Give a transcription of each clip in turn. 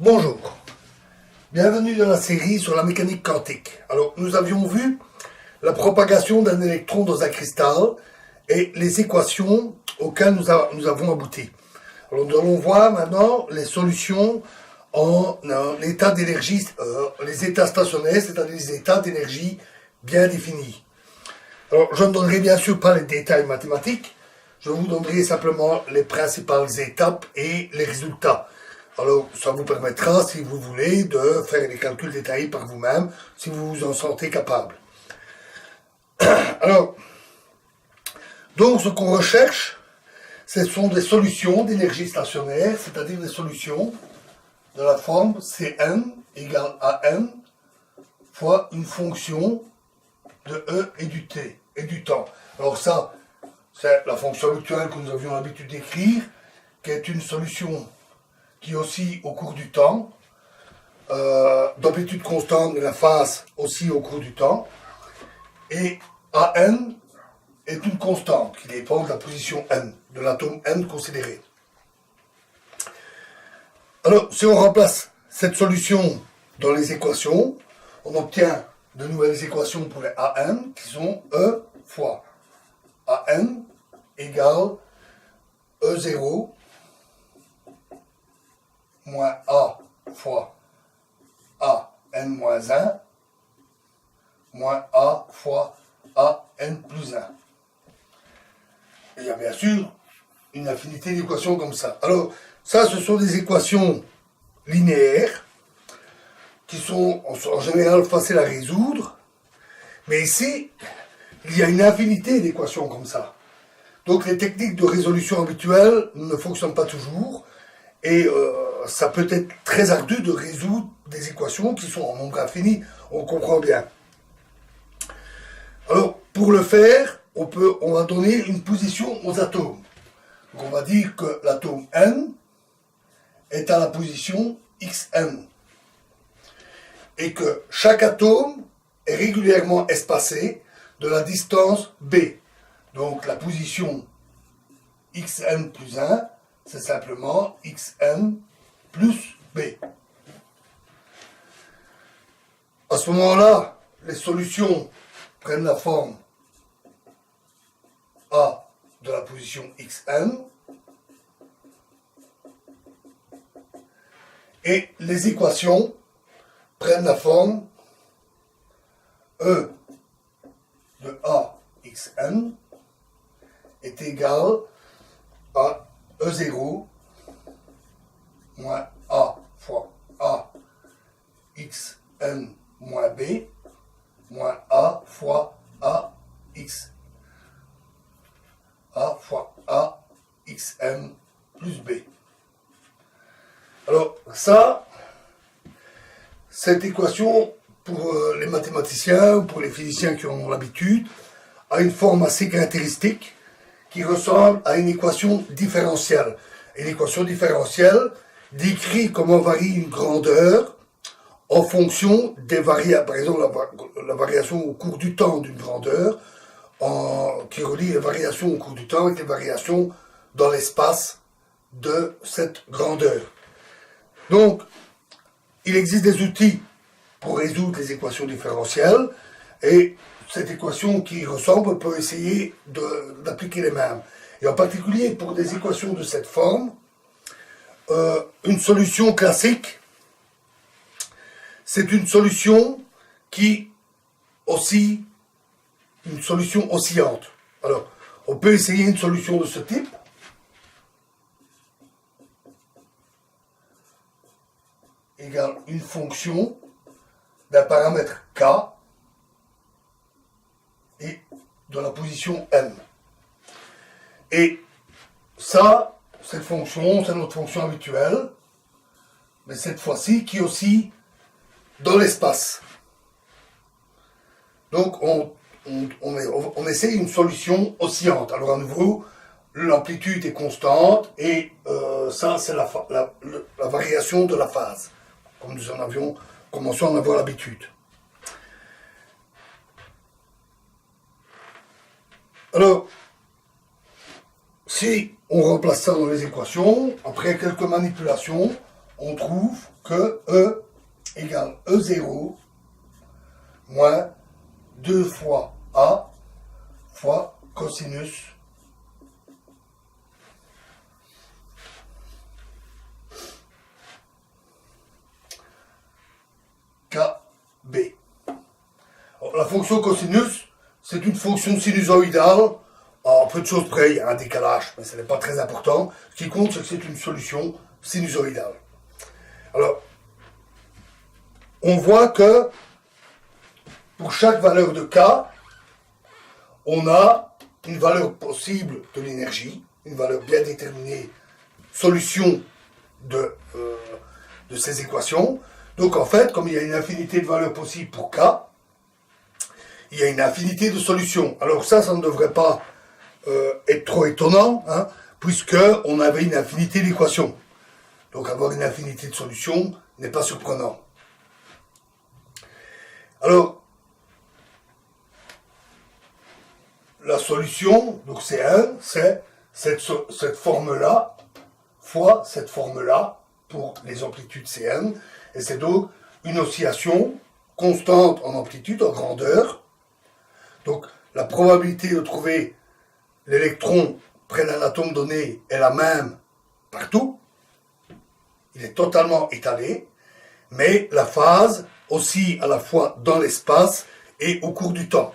Bonjour, bienvenue dans la série sur la mécanique quantique. Alors, nous avions vu la propagation d'un électron dans un cristal et les équations auxquelles nous avons abouti. Alors, nous allons voir maintenant les solutions en état d'énergie, les états stationnaires, c'est-à-dire les états d'énergie bien définis. Alors, je ne donnerai bien sûr pas les détails mathématiques, je vous donnerai simplement les principales étapes et les résultats. Alors, ça vous permettra, si vous voulez, de faire des calculs détaillés par vous-même, si vous vous en sentez capable. Alors, donc ce qu'on recherche, ce sont des solutions d'énergie stationnaire, c'est-à-dire des solutions de la forme Cn égale à n fois une fonction de E et du t, et du temps. Alors ça, c'est la fonction habituelle que nous avions l'habitude d'écrire, qui est une solution qui oscille au cours du temps, d'amplitude constante, mais la phase aussi au cours du temps, et An est une constante qui dépend de la position n, de l'atome n considéré. Alors, si on remplace cette solution dans les équations, on obtient de nouvelles équations pour les An qui sont E fois An égale E0 moins A fois AN moins 1 moins A fois AN plus 1. Et il y a bien sûr une infinité d'équations comme ça. Alors, ça, ce sont des équations linéaires qui sont en général faciles à résoudre. Mais ici, il y a une infinité d'équations comme ça. Donc, les techniques de résolution habituelles ne fonctionnent pas toujours. Et ça peut être très ardu de résoudre des équations qui sont en nombre infini, on comprend bien. Alors, pour le faire, on va donner une position aux atomes. Donc, on va dire que l'atome N est à la position Xn. Et que chaque atome est régulièrement espacé de la distance B. Donc, la position Xn plus 1, c'est simplement Xn plus B. À ce moment-là, les solutions prennent la forme A de la position Xn et les équations prennent la forme E de AXN est égal à E0 moins A fois A XN moins B moins A fois A XN plus B. Alors ça, cette équation, pour les mathématiciens ou pour les physiciens qui en ont l'habitude, a une forme assez caractéristique qui ressemble à une équation différentielle. Et l'équation différentielle décrit comment varie une grandeur en fonction des variables, par exemple la variation au cours du temps d'une grandeur, qui relie les variations au cours du temps avec les variations dans l'espace de cette grandeur. Donc, il existe des outils pour résoudre les équations différentielles, et cette équation qui ressemble, on peut essayer d'appliquer les mêmes. Et en particulier, pour des équations de cette forme, une solution classique, c'est une solution qui oscille, une solution oscillante. Alors, on peut essayer une solution de ce type. Égale une fonction d'un paramètre k et de la position n. Et ça, cette fonction, c'est notre fonction habituelle, mais cette fois-ci qui oscille dans l'espace. Donc on essaie une solution oscillante. Alors à nouveau, l'amplitude est constante et ça c'est la variation de la phase, comme nous en avions commencé à en avoir l'habitude. Alors, si on remplace ça dans les équations, après quelques manipulations, on trouve que E égale E0 moins 2 fois A fois cosinus KB. Alors, la fonction cosinus, c'est une fonction sinusoïdale. En peu de choses près, il y a un décalage, mais ce n'est pas très important. Ce qui compte, c'est que c'est une solution sinusoïdale. Alors, on voit que pour chaque valeur de K, on a une valeur possible de l'énergie, une valeur bien déterminée, solution de ces équations. Donc en fait, comme il y a une infinité de valeurs possibles pour K, il y a une infinité de solutions. Alors ça ne devrait pas être trop étonnant, hein, puisqu'on avait une infinité d'équations. Donc avoir une infinité de solutions n'est pas surprenant. Alors, la solution, donc C1, c'est cette forme-là, fois cette forme-là, pour les amplitudes Cn, et c'est donc une oscillation constante en amplitude, en grandeur. Donc, la probabilité de trouver l'électron près d'un atome donné est la même partout. Il est totalement étalé, mais la phase oscille à la fois dans l'espace et au cours du temps.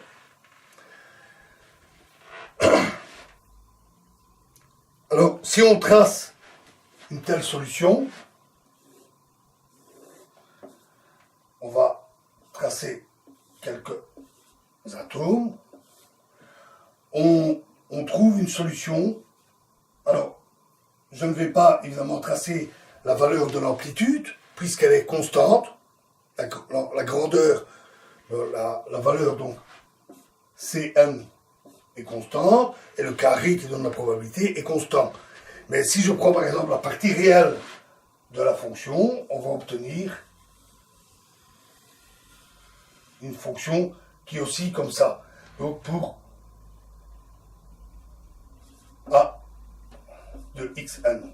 Alors, si on trace une telle solution, on va tracer quelques atomes, on trouve une solution. Alors, je ne vais pas évidemment tracer la valeur de l'amplitude, puisqu'elle est constante, la grandeur, la valeur donc Cn est constante, et le carré qui donne la probabilité est constant. Mais si je prends par exemple la partie réelle de la fonction, on va obtenir une fonction qui oscille comme ça. Donc pour A de xn,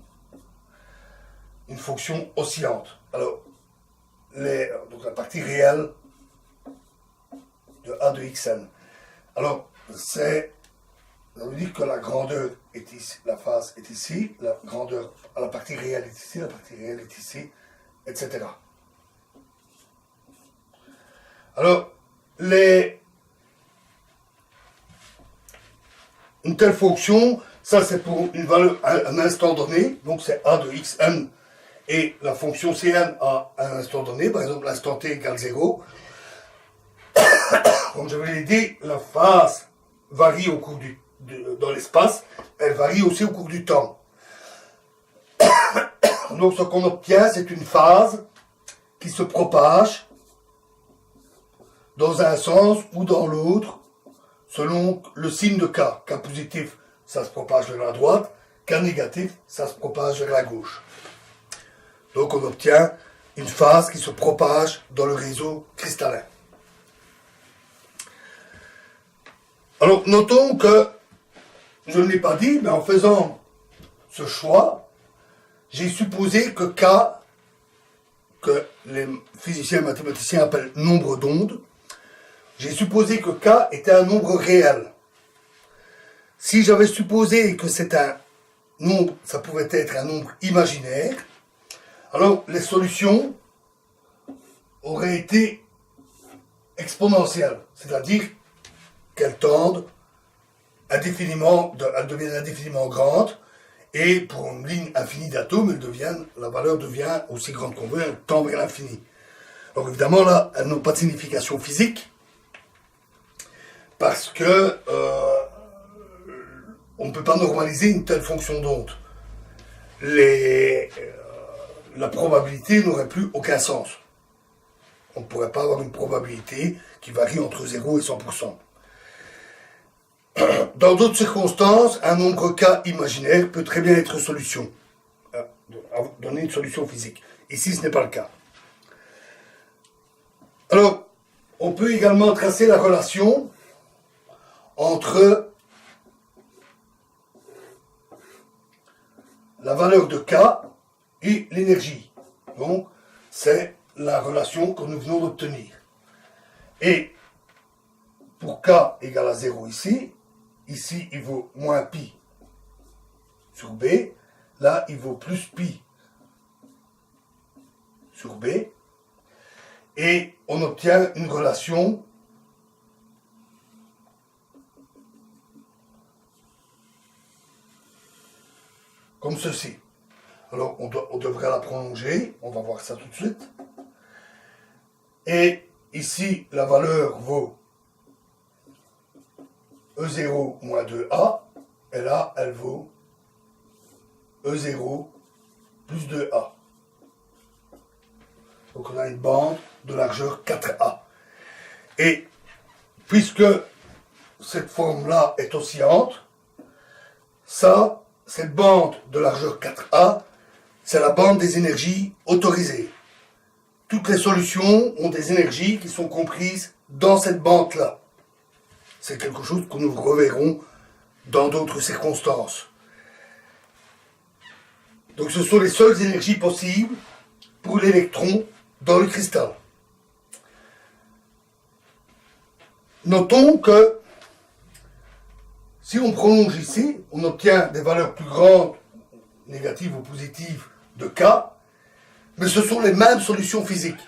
une fonction oscillante. Alors, donc la partie réelle de A de xn. Alors, ça veut dire que la grandeur est ici, la phase est ici, la grandeur à la partie réelle est ici, la partie réelle est ici, etc. Alors, une telle fonction, ça c'est pour une valeur à un instant donné, donc c'est A de xn, et la fonction Cn à un instant donné, par exemple l'instant t égale 0. Comme je vous l'ai dit, la phase varie au cours dans l'espace, elle varie aussi au cours du temps. Donc ce qu'on obtient, c'est une phase qui se propage dans un sens ou dans l'autre, selon le signe de K. K positif, ça se propage vers la droite, K négatif, ça se propage vers la gauche. Donc on obtient une phase qui se propage dans le réseau cristallin. Alors notons que, je ne l'ai pas dit, mais en faisant ce choix, j'ai supposé que K, que les physiciens et mathématiciens appellent nombre d'ondes, j'ai supposé que K était un nombre réel. Si j'avais supposé que c'est un nombre, ça pouvait être un nombre imaginaire, alors les solutions auraient été exponentielles, c'est-à-dire qu'elles tendent indéfiniment, elles deviennent indéfiniment grandes, et pour une ligne infinie d'atomes, la valeur devient aussi grande qu'on veut, elle tend vers l'infini. Alors évidemment là, elles n'ont pas de signification physique, parce que on ne peut pas normaliser une telle fonction d'onde. La probabilité n'aurait plus aucun sens. On ne pourrait pas avoir une probabilité qui varie entre 0 et 100%. Dans d'autres circonstances, un nombre K imaginaire peut très bien être solution, donner une solution physique. Ici, ce n'est pas le cas. Alors, on peut également tracer la relation entre la valeur de K et l'énergie. Donc, c'est la relation que nous venons d'obtenir. Et pour k égale à 0 ici, il vaut moins pi sur b, là il vaut plus pi sur b, et on obtient une relation comme ceci. Alors on devrait la prolonger, on va voir ça tout de suite. Et ici la valeur vaut E0 moins 2A, et là elle vaut E0 plus 2A. Donc on a une bande de largeur 4A. Et puisque cette forme-là est oscillante, cette bande de largeur 4A, c'est la bande des énergies autorisées. Toutes les solutions ont des énergies qui sont comprises dans cette bande-là. C'est quelque chose que nous reverrons dans d'autres circonstances. Donc ce sont les seules énergies possibles pour l'électron dans le cristal. Notons que si on prolonge ici, on obtient des valeurs plus grandes, négatives ou positives, de K, mais ce sont les mêmes solutions physiques.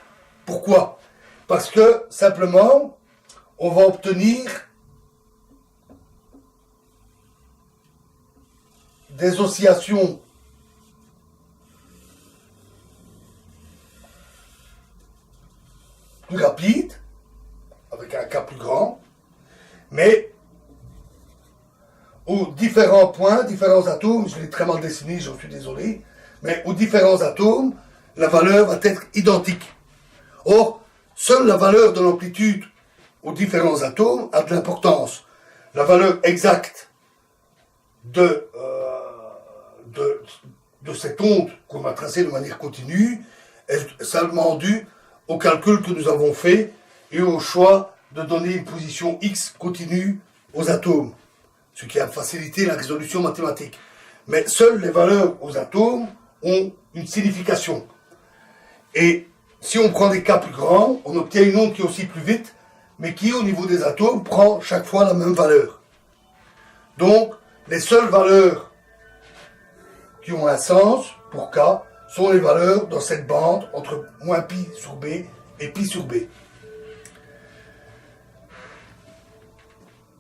Pourquoi? Parce que simplement, on va obtenir des oscillations plus rapides, avec un K plus grand, mais aux différents points, différents atomes, je l'ai très mal dessiné, j'en suis désolé, mais aux différents atomes, la valeur va être identique. Or, seule la valeur de l'amplitude aux différents atomes a de l'importance. La valeur exacte de cette onde qu'on va tracer de manière continue est seulement due au calcul que nous avons fait et au choix de donner une position X continue aux atomes, ce qui a facilité la résolution mathématique. Mais seules les valeurs aux atomes ont une signification. Et si on prend des cas plus grands, on obtient une onde qui oscille plus vite, mais qui, au niveau des atomes, prend chaque fois la même valeur. Donc, les seules valeurs qui ont un sens pour K sont les valeurs dans cette bande entre moins pi sur B et pi sur B.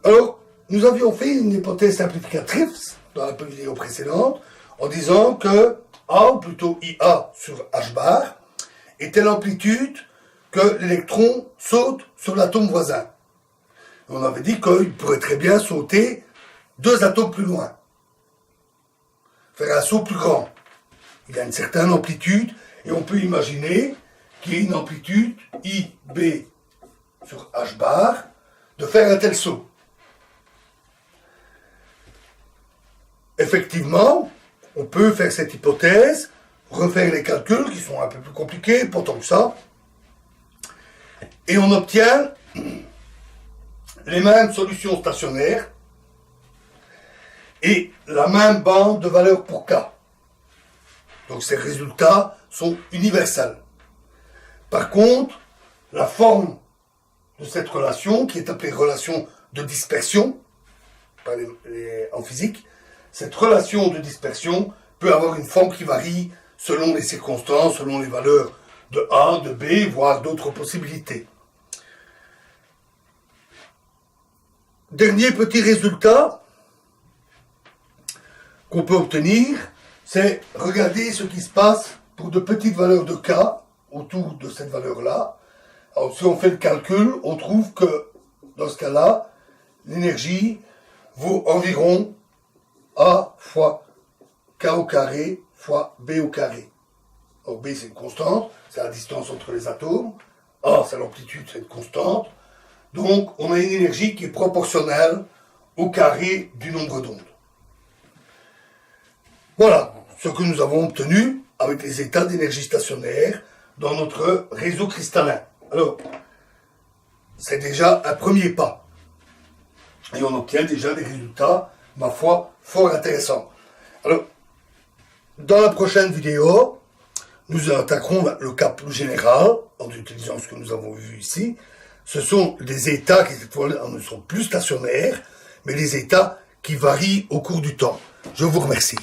Alors, nous avions fait une hypothèse simplificatrice dans la vidéo précédente en disant que A, ou plutôt IA sur H bar, était l'amplitude que l'électron saute sur l'atome voisin. On avait dit qu'il pourrait très bien sauter 2 atomes plus loin, faire un saut plus grand. Il a une certaine amplitude et on peut imaginer qu'il y ait une amplitude IB sur H bar de faire un tel saut. Effectivement, on peut faire cette hypothèse, refaire les calculs qui sont un peu plus compliqués, pas tant que ça, et on obtient les mêmes solutions stationnaires et la même bande de valeurs pour K. Donc ces résultats sont universels. Par contre, la forme de cette relation, qui est appelée relation de dispersion en physique, cette relation de dispersion peut avoir une forme qui varie selon les circonstances, selon les valeurs de A, de B, voire d'autres possibilités. Dernier petit résultat qu'on peut obtenir, c'est regarder ce qui se passe pour de petites valeurs de K autour de cette valeur-là. Alors si on fait le calcul, on trouve que dans ce cas-là, l'énergie vaut environ A fois K au carré fois B au carré. Or B c'est une constante, c'est la distance entre les atomes. A c'est l'amplitude, c'est une constante. Donc on a une énergie qui est proportionnelle au carré du nombre d'ondes. Voilà ce que nous avons obtenu avec les états d'énergie stationnaire dans notre réseau cristallin. Alors, c'est déjà un premier pas. Et on obtient déjà des résultats, ma foi, fort intéressants. Alors, dans la prochaine vidéo, nous attaquerons le cas plus général, en utilisant ce que nous avons vu ici. Ce sont des états qui, cette fois, ne sont plus stationnaires, mais des états qui varient au cours du temps. Je vous remercie.